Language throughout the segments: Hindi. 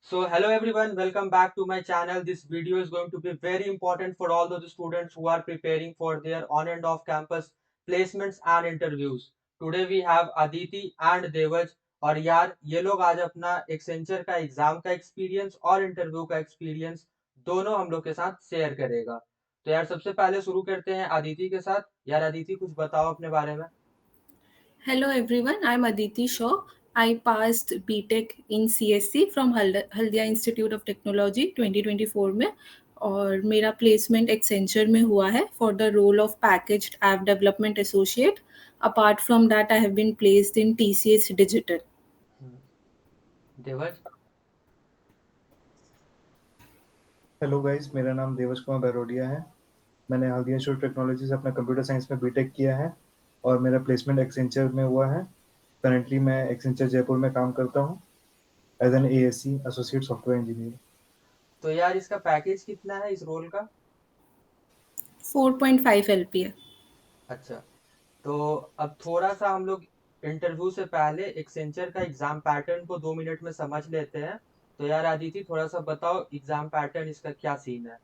So hello everyone, welcome back to my channel. This video is going to be very important for all those students who are preparing for their on and off campus placements and interviews. Today we have Aditi and Devaj और यार ये लोग आज अपना एक्सेंचर का एग्जाम का एक्सपीरियंस और इंटरव्यू का एक्सपीरियंस दोनों हम लोग के साथ शेयर करेगा। तो यार सबसे पहले शुरू करते हैं अदिति के साथ। यार अदिति कुछ बताओ अपने बारे में। Hello everyone, I'm Aditi Shaw. I passed BTech in CSC from Haldia institute of technology 2024 में और मेरा प्लेसमेंट एक्सेंचर में हुआ है for the role of packaged app development associate. Apart from that I have been placed in TCS digital. Devaj. Hello guys, मेरा नाम देवज कुमार बैरोडिया है। मैंने हल्दिया इंस्टीट्यूट टेक्नोलॉजी से अपना कंप्यूटर साइंस में बीटेक किया है और मेरा प्लेसमेंट एक्सेंचर में हुआ है। करंटली मैं एक्सेंचर जयपुर में काम करता हूँ as an ASC associate software engineer. तो यार इसका पैकेज कितना है इस रोल का? 4.5 LPA. अच्छा, तो अब थोड़ा सा हम लोग इंटरव्यू से पहले एक्सेंचर का एग्जाम पैटर्न को 2 मिनट में समझ लेते हैं। तो यार आदिति थोड़ा सा बताओ एग्जाम पैटर्न इसका क्या सीन है?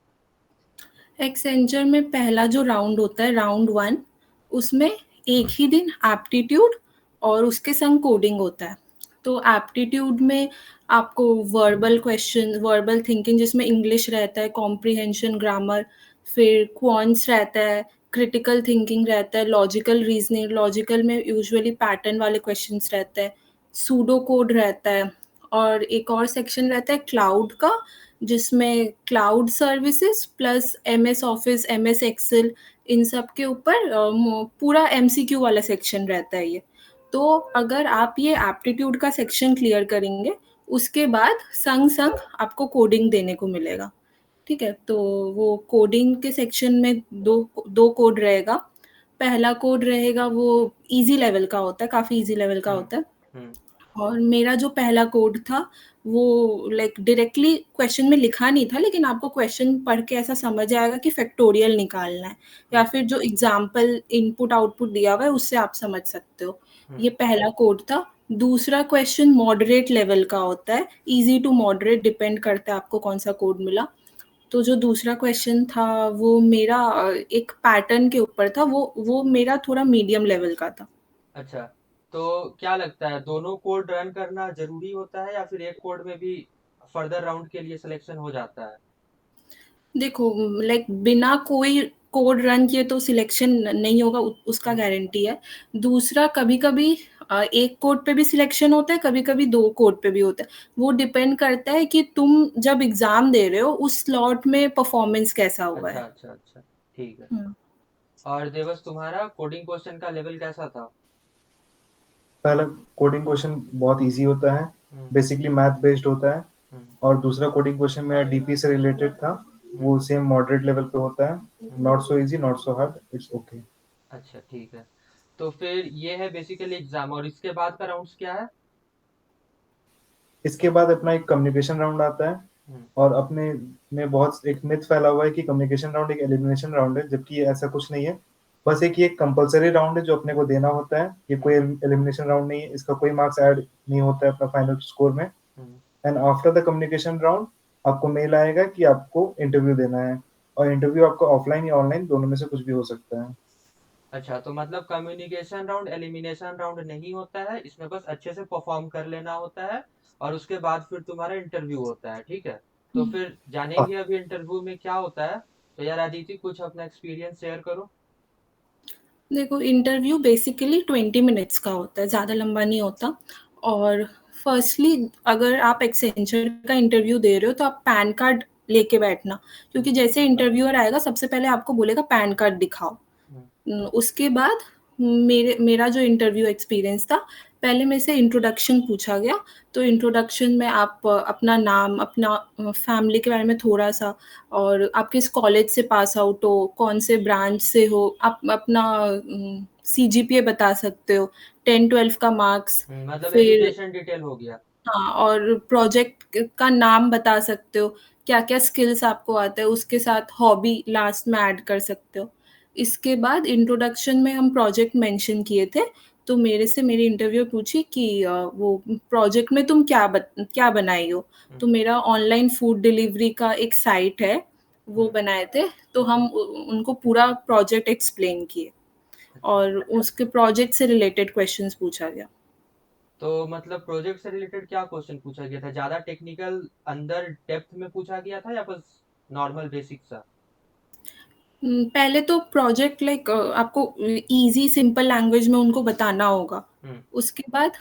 एक्सेंचर में पहला जो राउंड होता है राउंड 1, उसमें एक ही दिन एप्टीट्यूड और उसके संग कोडिंग होता है. तो एप्टीट्यूड में आपको वर्बल क्वेश्चन, वर्बल थिंकिंग जिसमें इंग्लिश रहता है, कॉम्प्रिहेंशन, ग्रामर, फिर क्वांट्स रहता है, क्रिटिकल थिंकिंग रहता है, लॉजिकल रीजनिंग, लॉजिकल में यूजुअली पैटर्न वाले क्वेश्चंस रहते हैं, सूडो कोड रहता है और एक और सेक्शन रहता है क्लाउड का जिसमें cloud services plus MS office, MS Excel, इन सब के ऊपर पूरा MCQ वाला सेक्शन रहता है ये. तो अगर आप ये एप्टीट्यूड का सेक्शन क्लियर करेंगे उसके बाद संग संग आपको कोडिंग देने को मिलेगा. ठीक है, तो वो कोडिंग के सेक्शन में दो कोड रहेगा. पहला कोड रहेगा वो इजी लेवल का होता है, काफ़ी इजी लेवल का होता है. और मेरा जो पहला कोड था वो लाइक डायरेक्टली क्वेश्चन में लिखा नहीं था, लेकिन आपको क्वेश्चन पढ़ के ऐसा समझ आएगा कि फैक्टोरियल निकालना है या फिर जो एग्जाम्पल इनपुट आउटपुट दिया हुआ है उससे आप समझ सकते हो. ये पहला कोड था. दूसरा क्वेश्चन मॉडरेट लेवल का होता है, इजी टू मॉडरेट, डिपेंड करता है आपको कौन सा कोड मिला. तो जो दूसरा क्वेश्चन था वो मेरा एक पैटर्न के ऊपर था, वो मेरा थोड़ा मीडियम लेवल का था. अच्छा, तो क्या लगता है दोनों कोड रन करना जरूरी होता है या फिर एक कोड में भी फर्दर राउंड के लिए सिलेक्शन हो जाता है? देखो, लाइक बिना कोई कोड रन किए तो सिलेक्शन नहीं होगा, उसका गारंटी है. दूसरा, कभी-कभी एक कोड पे भी सिलेक्शन होता है, कभी-कभी 2 कोड पे भी होता है. वो डिपेंड करता है कि तुम जब एग्ज़ाम दे रहे हो उस स्लॉट में परफॉर्मेंस कैसा हुआ अच्छा है. अच्छा अच्छा, ठीक है। हुँ. और देवस तुम्हारा कोडिंग क्वेश्चन का लेवल कैसा था? पहला कोडिंग क्वेश्चन बहुत ईजी होता है, बेसिकली मैथ बेस्ड होता है। और दूसरा कोडिंग क्वेश्चन मेरा DP से रिलेटेड था, वो सेम मॉडरेट लेवल पे होता है, not so easy not so hard, it's okay. अच्छा ठीक है, तो फिर ये है बेसिकली एग्जाम और इसके बाद का राउंड्स क्या है? इसके बाद अपना एक कम्युनिकेशन राउंड आता है और अपने में बहुत एक मिथ फैला हुआ है कि कम्युनिकेशन राउंड एक एलिमिनेशन राउंड है, जबकि ये ऐसा कुछ नहीं है। बस एक ये कंपलसरी राउंड है जो अपने को देना होता है। ये कोई एलिमिनेशन राउंड नहीं है, इसका कोई मार्क्स ऐड नहीं होता है अपना फाइनल स्कोर में। And after the communication round आपको मेल आएगा कि आपको इंटरव्यू देना है, और इंटरव्यू आपको ऑफलाइन या ऑनलाइन दोनों में से कुछ भी हो सकता है। अच्छा, तो मतलब कम्युनिकेशन राउंड एलिमिनेशन राउंड नहीं होता है, इसमें बस अच्छे से परफॉर्म कर लेना होता है और उसके बाद फिर तुम्हारा इंटरव्यू होता है। ठीक है, तो फिर हाँ, जानेंगे अभी इंटरव्यू में क्या होता है। तो यार अदिति कुछ अपना एक्सपीरियंस शेयर करो। देखो, इंटरव्यू बेसिकली 20 मिनट्स का होता है, ज़्यादा लंबा नहीं होता. और फर्स्टली अगर आप एक्सेंचर का इंटरव्यू दे रहे हो तो आप पैन कार्ड लेके बैठना, क्योंकि जैसे इंटरव्यूअर आएगा सबसे पहले आपको बोलेगा पैन कार्ड दिखाओ. उसके बाद मेरा जो इंटरव्यू एक्सपीरियंस था, पहले मेरे से इंट्रोडक्शन पूछा गया. तो इंट्रोडक्शन में आप अपना नाम, अपना फैमिली के बारे में थोड़ा-सा, और आप किस कॉलेज से पास आउट हो, कौन से ब्रांच से हो, आप अपना CGPA बता सकते हो, 10-12 का मार्क्स, मतलब फिर एजुकेशन डिटेल हो गया। हाँ, और प्रोजेक्ट का नाम बता सकते हो, क्या-क्या स्किल्स आपको आता है, उसके साथ हॉबी लास्ट में ऐड कर सकते हो. इसके बाद इंट्रोडक्शन में हम प्रोजेक्ट मेंशन किए थे, तो मेरे से मेरी इंटरव्यू पूछी कि वो प्रोजेक्ट में तुम क्या बनाई हो? तो मेरा ऑनलाइन फूड डिलीवरी का एक साइट है, वो बनाए थे, तो हम उनको पूरा प्रोजेक्ट एक्सप्लेन किए और उसके प्रोजेक्ट से रिलेटेड क्वेश्चंस पूछा गया। तो मतलब प्रोजेक्ट से रिलेटेड क्या क्वेश्चन पूछा गया था? ज्यादा टेक्निकल अंदर डेप्थ में पूछा गया था या बस नॉर्मल बेसिक सा? पहले तो प्रोजेक्ट लाइक आपको इजी सिंपल लैंग्वेज में उनको बताना होगा। उसके बाद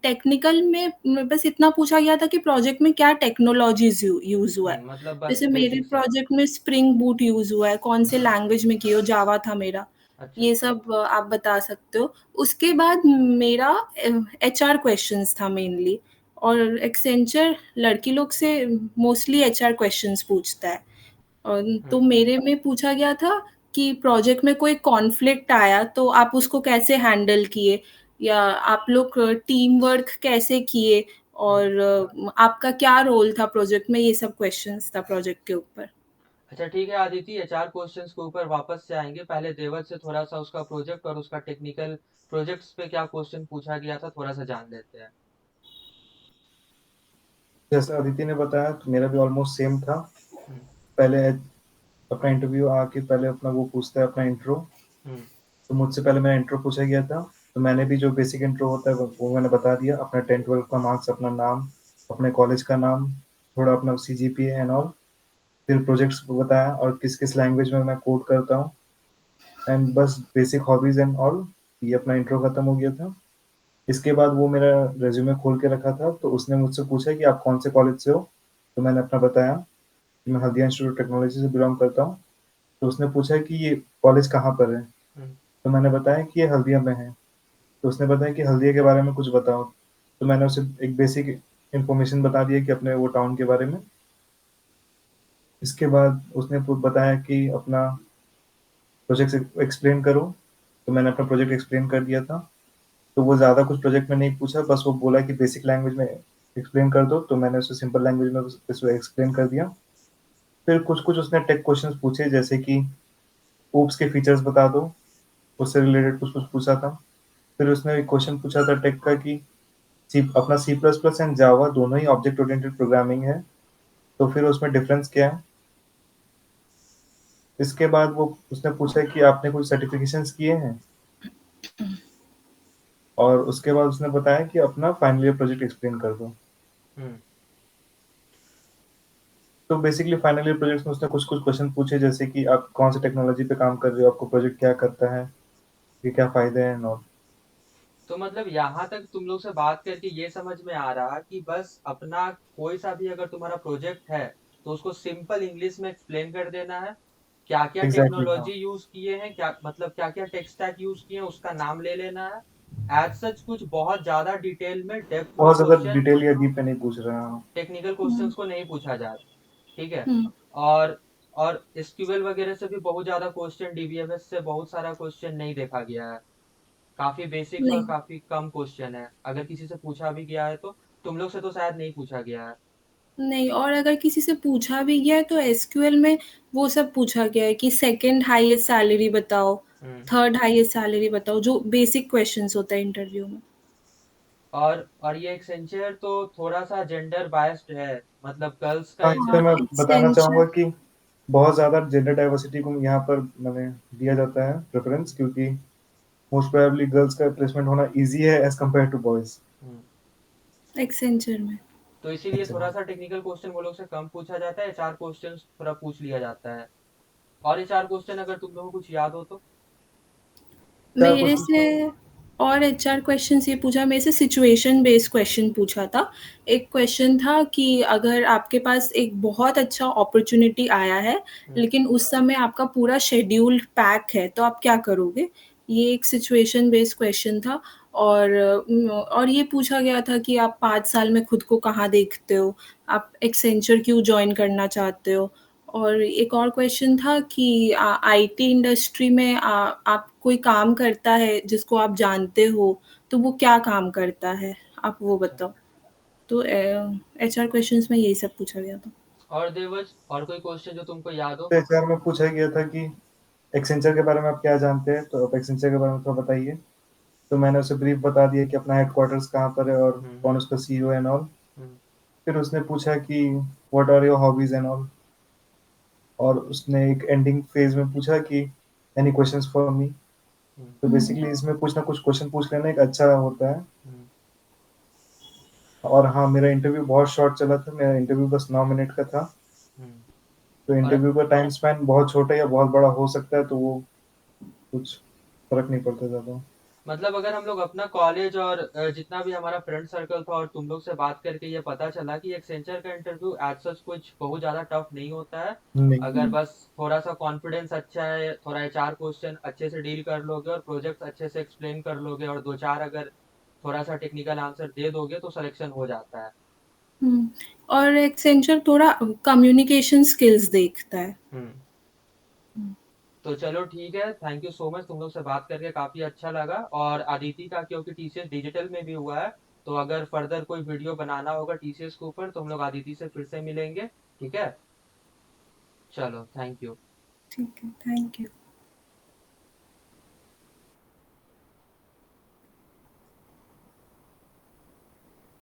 टेक्निकल में बस इतना पूछा गया था कि प्रोजेक्ट में क्या टेक्नोलॉजीज यूज हुआ है। मतलब बस जैसे मेरे बेसिक सा। प्रोजेक्ट में स्प्रिंग बूट यूज हुआ है, कौन से लैंग्वेज में किया, जावा था मेरा। अच्छा। ये सब आप बता सकते हो। उसके बाद मेरा एचआर क्वेश्चंस था मेनली, और एक्सेंचर लड़की लोग से मोस्टली एचआर क्वेश्चंस पूछता है। तो मेरे में पूछा गया था कि प्रोजेक्ट में कोई कॉन्फ्लिक्ट आया तो आप उसको कैसे हैंडल किए, या आप लोग टीम वर्क कैसे किए, और आपका क्या रोल था प्रोजेक्ट में, ये सब क्वेश्चंस था प्रोजेक्ट के ऊपर। अच्छा ठीक है आदिति, एचआर क्वेश्चंस के ऊपर वापस से आएंगे। पहले देवत से थोड़ा सा उसका प्रोजेक्ट और उसका टेक्निकल प्रोजेक्ट्स पे क्या क्वेश्चन पूछा गया था थोड़ा सा जान लेते हैं। जैसा अदिति ने बताया तो मेरा भी ऑलमोस्ट सेम था। हम्म, पहले अपना इंटरव्यू आके पहले अपना वो पूछता है, अपना इंट्रो। हम्म, तो मुझसे पहले मेरा इंट्रो पूछा गया था, तो मैंने भी जो बेसिक इंट्रो होता है वो मैंने बता दिया, अपना 10-12 का मार्क्स, अपना नाम, अपने कॉलेज का नाम, थोड़ा अपना CGPA एंड ऑल। फिर प्रोजेक्ट्स को बताया और किस किस लैंग्वेज में मैं कोड करता हूँ, एंड बस बेसिक हॉबीज एंड ऑल। ये अपना इंट्रो खत्म हो गया था। इसके बाद वो मेरा रेज्यूमे खोल के रखा था, तो उसने मुझसे पूछा कि आप कौन से कॉलेज से हो। तो मैंने अपना बताया कि मैं हल्दिया इंस्टीट्यूट ऑफ टेक्नोलॉजी से बिलोंग करता हूँ। तो उसने पूछा कि ये कॉलेज कहाँ पर है। तो मैंने बताया कि ये हल्दिया में है। तो उसने बताया कि हल्दिया के बारे में कुछ बताओ। तो मैंने उसे एक बेसिक इंफॉर्मेशन बता दिया कि अपने वो टाउन के बारे में। इसके बाद उसने बताया कि अपना प्रोजेक्ट एक्सप्लेन करो। तो मैंने अपना प्रोजेक्ट एक्सप्लेन कर दिया था। तो वो ज़्यादा कुछ प्रोजेक्ट में नहीं पूछा, बस वो बोला कि बेसिक लैंग्वेज में एक्सप्लेन कर दो। तो मैंने उसे सिंपल लैंग्वेज में उसको एक्सप्लेन कर दिया। फिर कुछ कुछ उसने टेक क्वेश्चंस पूछे, जैसे कि ओप्स के फीचर्स बता दो, उससे रिलेटेड कुछ कुछ पूछा था। फिर उसने एक क्वेश्चन पूछा था टेक का कि अपना C++ एंड जावा दोनों ही ऑब्जेक्ट ओरिएंटेड प्रोग्रामिंग है, तो फिर उसमें डिफरेंस क्या है। इसके बाद वो उसने पूछा कि आपने कुछ सर्टिफिकेशंस किए हैं, और उसके बाद उसने बताया कि अपना फाइनल ईयर प्रोजेक्ट एक्सप्लेन कर दो। तो बेसिकली फाइनल ईयर प्रोजेक्ट्स में उसने कुछ कुछ क्वेश्चन पूछे, जैसे कि आप कौन सी टेक्नोलॉजी पे काम कर रहे हो, आपको प्रोजेक्ट क्या करता है, ये क्या फायदे हैं, और तो मतलब यहाँ तक तुम लोग से बात करके ये समझ में आ रहा कि बस अपना कोई सा भी अगर तुम्हारा प्रोजेक्ट है तो उसको सिंपल इंग्लिश में एक्सप्लेन कर देना है। क्या क्या एग्जैक्टली हाँ। टेक्नोलॉजी यूज किए हैं, क्या मतलब क्या क्या टेक स्टैक यूज किए हैं उसका नाम ले लेना है। एज सच कुछ बहुत ज्यादा डिटेल में डेप्थ में बहुत ज्यादा क्वेश्चन डिटेल या डीप में नहीं पूछ रहा हूँ। टेक्निकल क्वेश्चंस हम्म, को नहीं पूछा जा रहा। ठीक है। हम्म, और और एसक्यूएल वगैरह से भी बहुत ज्यादा क्वेश्चन, डीबीएमएस से बहुत सारा क्वेश्चन नहीं देखा गया है। काफी बेसिक्स और नहीं काफी कम क्वेश्चन है। अगर किसी से पूछा भी गया है तो तुम लोग से तो शायद नहीं पूछा गया है। नहीं, और अगर किसी से पूछा भी गया है तो एसक्यूएल में वो सब पूछा गया है कि सेकंड हाईएस्ट सैलरी बताओ, हम्म। थर्ड हाईएस्ट सैलरी बताओ, जो बेसिक क्वेश्चंस होता है इंटरव्यू में। और ये एक्सेंचर तो थोड़ा सा जेंडर बायस्ड है, मतलब गर्ल्स का हाँ, इस पे हाँ, मैं बताना एक्सेंचर। चाहूंगा कि बहुत ज्यादा जेंडर डाइवर्सिटी को यहाँ पर मैंने दिया जाता है प्रेफरेंस, क्योंकि मोस्ट प्रोबेबली गर्ल्स का प्लेसमेंट होना इजी है as compare to boys. Accenture में तो इसीलिए थोड़ा सा टेक्निकल क्वेश्चन वो लोग से कम पूछा जाता है, चार क्वेश्चन थोड़ा पूछ लिया जाता है। और ये चार क्वेश्चन अगर तुम लोगों को कुछ याद हो तो। चार मेरे क्वेश्चन। से और एचआर क्वेश्चंस ये पूछा, मेरे से सिचुएशन बेस्ड क्वेश्चन पूछा था। एक क्वेश्चन था कि अगर आपके पास एक बहुत अच्छा अपॉर्चुनिटी आया है, लेकिन उस समय आपका पूरा शेड्यूल पैक है, तो आप क्या करोगे? ये एक सिचुएशन बेस्ड क्वेश्चन था। और ये पूछा गया था कि आप 5 साल में खुद को कहाँ देखते हो, आप एक्सेंचर क्यों ज्वाइन करना चाहते हो। और एक और क्वेश्चन था कि आईटी इंडस्ट्री में आप कोई काम करता है जिसको आप जानते हो, तो वो क्या काम करता है, आप वो अच्छा। बताओ। तो एचआर क्वेश्चंस में यही सब पूछा गया था। और देवज और कोई क्वेश्चन जो तुमको याद हो? HR में पूछा गया था कि एक्सेंचर के बारे में आप क्या जानते हैं, तो आप एक्सेंचर के बारे में थोड़ा बताइए। तो मैंने उसे ब्रीफ बता दिया कि अपना हेडक्वार्टर्स कहाँ पर है और हम्म, कौन उसका CEO एंड ऑल। हम्म, फिर उसने पूछा कि what are your hobbies and all, और उसने एक एंडिंग फेज में पूछा कि any questions for me. Hmm, तो बेसिकली इसमें कुछ ना कुछ क्वेश्चन पूछ लेना एक अच्छा होता है। हम्म, और हाँ, मेरा इंटरव्यू बहुत शॉर्ट चला था, मेरा इंटरव्यू बस 9 मिनट का था। हम्म। तो और इंटरव्यू का टाइम स्पैन बहुत छोटा या बहुत बड़ा हो सकता है, तो वो कुछ फर्क नहीं पड़ता ज़्यादा। मतलब अगर हम लोग अपना कॉलेज और जितना भी हमारा फ्रेंड सर्कल था और तुम लोग से बात करके ये पता चला कि एक्सेंचर का इंटरव्यू एज सच कुछ बहुत ज़्यादा टफ नहीं होता है। नहीं। अगर बस थोड़ा सा कॉन्फिडेंस अच्छा है, थोड़ा HR क्वेश्चन अच्छे से डील कर लोगे और प्रोजेक्ट अच्छे से एक्सप्लेन कर लोगे और दो चार अगर थोड़ा सा टेक्निकल आंसर दे दोगे तो सिलेक्शन हो जाता है। और एक्सेंचर थोड़ा कम्युनिकेशन स्किल्स देखता है। तो चलो ठीक है, थैंक यू सो मच, तुम लोग से बात करके काफी अच्छा लगा। और अदिति का क्योंकि TCS डिजिटल में भी हुआ है, तो अगर फर्दर कोई वीडियो बनाना होगा TCS के ऊपर तो हम लोग अदिति से फिर से मिलेंगे। ठीक है, चलो थैंक यू। ठीक है, थैंक यू।